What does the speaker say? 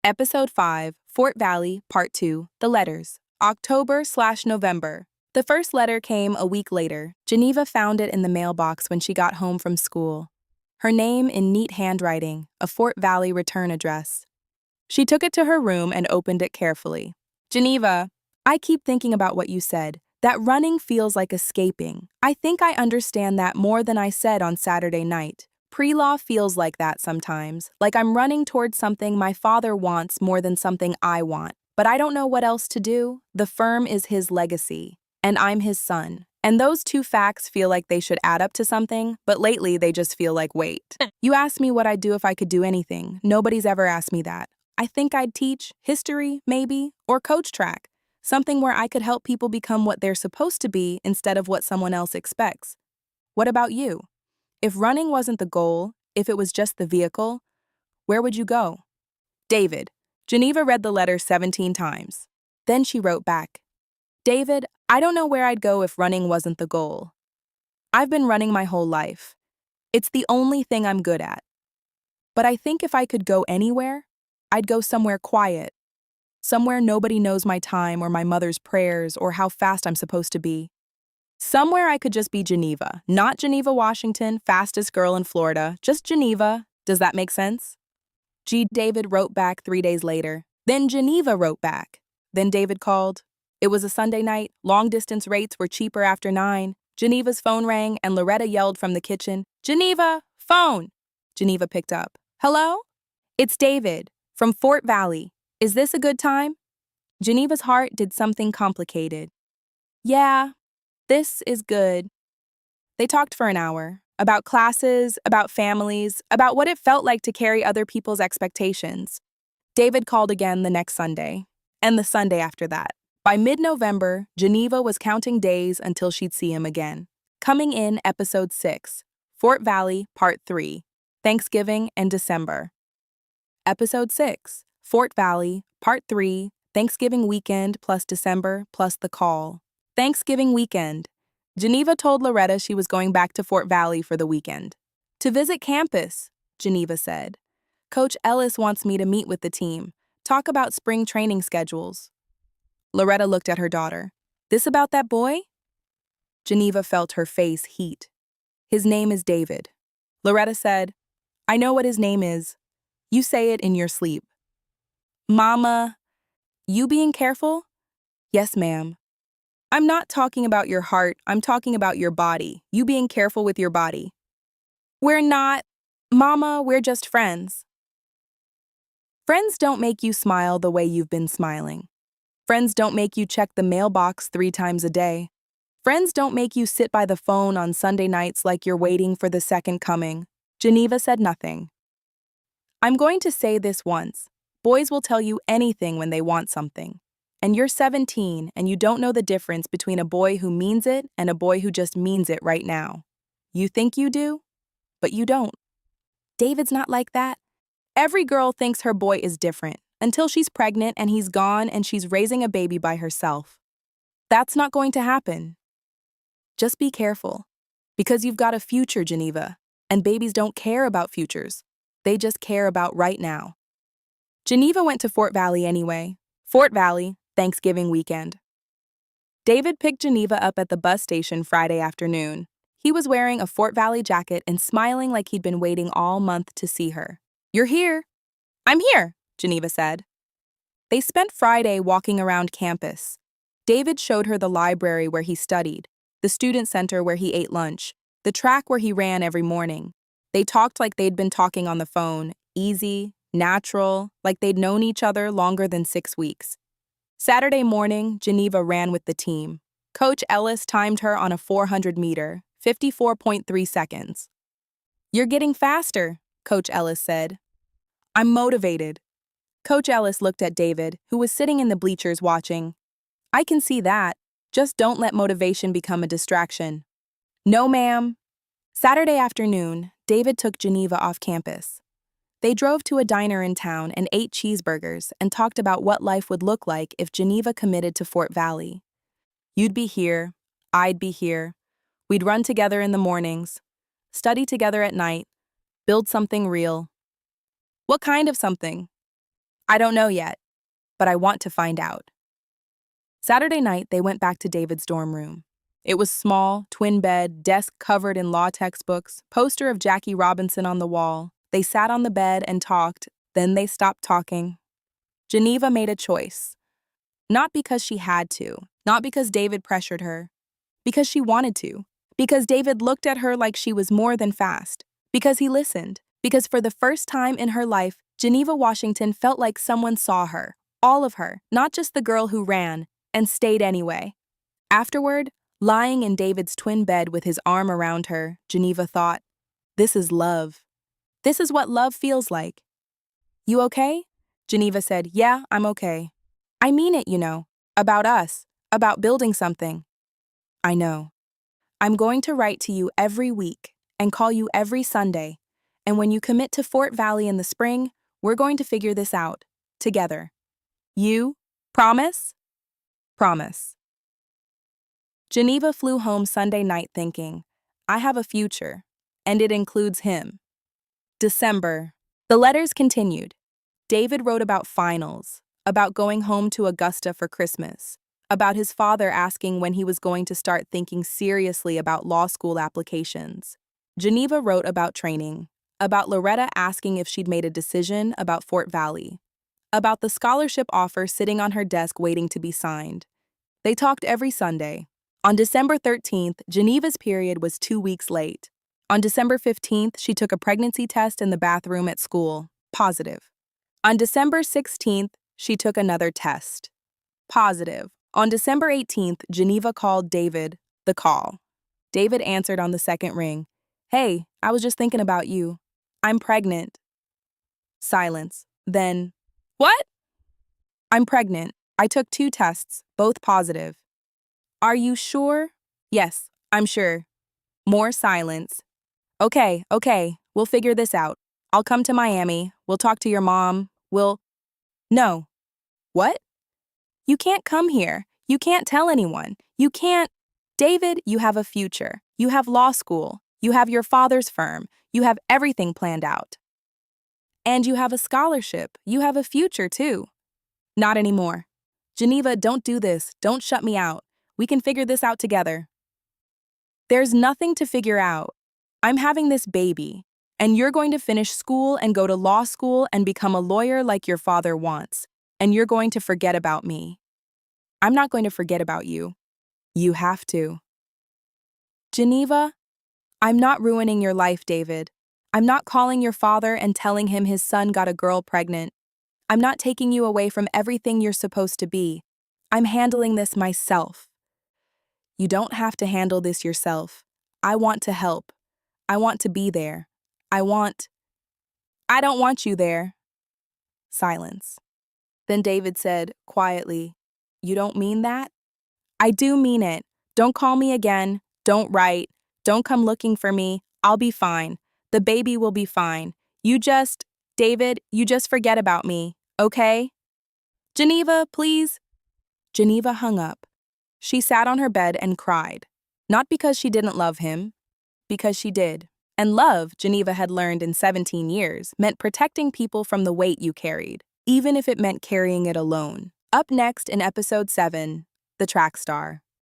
Episode 5, Fort Valley, Part 2, The Letters, October/November. The first letter came a week later. Geneva found it in the mailbox when she got home from school. Her name in neat handwriting, a Fort Valley return address. She took it to her room and opened it carefully. Geneva, I keep thinking about what you said. That running feels like escaping. I think I understand that more than I said on Saturday night. Pre-law feels like that sometimes, like I'm running towards something my father wants more than something I want. But I don't know what else to do. The firm is his legacy, and I'm his son. And those two facts feel like they should add up to something, but lately they just feel like weight. You asked me what I'd do if I could do anything. Nobody's ever asked me that. I think I'd teach history, maybe, or coach track. Something where I could help people become what they're supposed to be instead of what someone else expects. What about you? If running wasn't the goal, if it was just the vehicle, where would you go? David. Geneva read the letter 17 times. Then she wrote back. David, I don't know where I'd go if running wasn't the goal. I've been running my whole life. It's the only thing I'm good at. But I think if I could go anywhere, I'd go somewhere quiet. Somewhere nobody knows my time or my mother's prayers or how fast I'm supposed to be. Somewhere I could just be Geneva, not Geneva, Washington, fastest girl in Florida, just Geneva. Does that make sense? David wrote back 3 days later. Then Geneva wrote back. Then David called. It was a Sunday night. Long-distance rates were cheaper after 9. Geneva's phone rang and Loretta yelled from the kitchen, Geneva, phone! Geneva picked up. Hello? It's David, from Fort Valley. Is this a good time? Geneva's heart did something complicated. Yeah. This is good. They talked for an hour, about classes, about families, about what it felt like to carry other people's expectations. David called again the next Sunday, and the Sunday after that. By mid-November, Geneva was counting days until she'd see him again. Coming in, Episode 6, Fort Valley, Part 3, Thanksgiving and December. Episode 6, Fort Valley, Part 3, Thanksgiving weekend plus December plus the call. Thanksgiving weekend. Geneva told Loretta she was going back to Fort Valley for the weekend. To visit campus, Geneva said. Coach Ellis wants me to meet with the team, talk about spring training schedules. Loretta looked at her daughter. This about that boy? Geneva felt her face heat. His name is David. Loretta said, I know what his name is. You say it in your sleep. Mama, you being careful? Yes, ma'am. I'm not talking about your heart, I'm talking about your body. You being careful with your body. We're not, Mama, we're just friends. Friends don't make you smile the way you've been smiling. Friends don't make you check the mailbox 3 times a day. Friends don't make you sit by the phone on Sunday nights like you're waiting for the second coming. Geneva said nothing. I'm going to say this once. Boys will tell you anything when they want something. And you're 17 and you don't know the difference between a boy who means it and a boy who just means it right now. You think you do, but you don't. David's not like that. Every girl thinks her boy is different until she's pregnant and he's gone and she's raising a baby by herself. That's not going to happen. Just be careful, because you've got a future, Geneva, and babies don't care about futures. They just care about right now. Geneva went to Fort Valley anyway. Fort Valley, Thanksgiving weekend. David picked Geneva up at the bus station Friday afternoon. He was wearing a Fort Valley jacket and smiling like he'd been waiting all month to see her. You're here. I'm here, Geneva said. They spent Friday walking around campus. David showed her the library where he studied, the student center where he ate lunch, the track where he ran every morning. They talked like they'd been talking on the phone, easy, natural, like they'd known each other longer than 6 weeks. Saturday morning, Geneva ran with the team. Coach Ellis timed her on a 400-meter, 54.3 seconds. You're getting faster, Coach Ellis said. I'm motivated. Coach Ellis looked at David, who was sitting in the bleachers watching. I can see that. Just don't let motivation become a distraction. No, ma'am. Saturday afternoon, David took Geneva off campus. They drove to a diner in town and ate cheeseburgers and talked about what life would look like if Geneva committed to Fort Valley. You'd be here, I'd be here. We'd run together in the mornings, study together at night, build something real. What kind of something? I don't know yet, but I want to find out. Saturday night, they went back to David's dorm room. It was small, twin bed, desk covered in law textbooks, poster of Jackie Robinson on the wall. They sat on the bed and talked, then they stopped talking. Geneva made a choice. Not because she had to, not because David pressured her, because she wanted to, because David looked at her like she was more than fast, because he listened, because for the first time in her life, Geneva Washington felt like someone saw her, all of her, not just the girl who ran, and stayed anyway. Afterward, lying in David's twin bed with his arm around her, Geneva thought, this is love. This is what love feels like. You okay? Geneva said, yeah, I'm okay. I mean it, about us, about building something. I know. I'm going to write to you every week and call you every Sunday. And when you commit to Fort Valley in the spring, we're going to figure this out, together. You? Promise? Promise. Geneva flew home Sunday night thinking, I have a future, and it includes him. December. The letters continued. David wrote about finals, about going home to Augusta for Christmas, about his father asking when he was going to start thinking seriously about law school applications. Geneva wrote about training, about Loretta asking if she'd made a decision about Fort Valley, about the scholarship offer sitting on her desk waiting to be signed. They talked every Sunday. On December 13th, Geneva's period was 2 weeks late. On December 15th, she took a pregnancy test in the bathroom at school, positive. On December 16th, she took another test, positive. On December 18th, Geneva called David, the call. David answered on the second ring. Hey, I was just thinking about you. I'm pregnant. Silence. Then, what? I'm pregnant. I took 2 tests, both positive. Are you sure? Yes, I'm sure. More silence. Okay, we'll figure this out. I'll come to Miami. We'll talk to your mom. No. What? You can't come here. You can't tell anyone. You can't. David, you have a future. You have law school. You have your father's firm. You have everything planned out. And you have a scholarship. You have a future, too. Not anymore. Geneva, don't do this. Don't shut me out. We can figure this out together. There's nothing to figure out. I'm having this baby, and you're going to finish school and go to law school and become a lawyer like your father wants, and you're going to forget about me. I'm not going to forget about you. You have to. Geneva, I'm not ruining your life, David. I'm not calling your father and telling him his son got a girl pregnant. I'm not taking you away from everything you're supposed to be. I'm handling this myself. You don't have to handle this yourself. I want to help. I want to be there. I don't want you there. Silence. Then David said, quietly, You don't mean that? I do mean it. Don't call me again. Don't write. Don't come looking for me. I'll be fine. The baby will be fine. David, you just forget about me, okay? Geneva, please. Geneva hung up. She sat on her bed and cried. Not because she didn't love him, because she did. And love, Geneva had learned in 17 years, meant protecting people from the weight you carried, even if it meant carrying it alone. Up next in episode 7, The Track Star.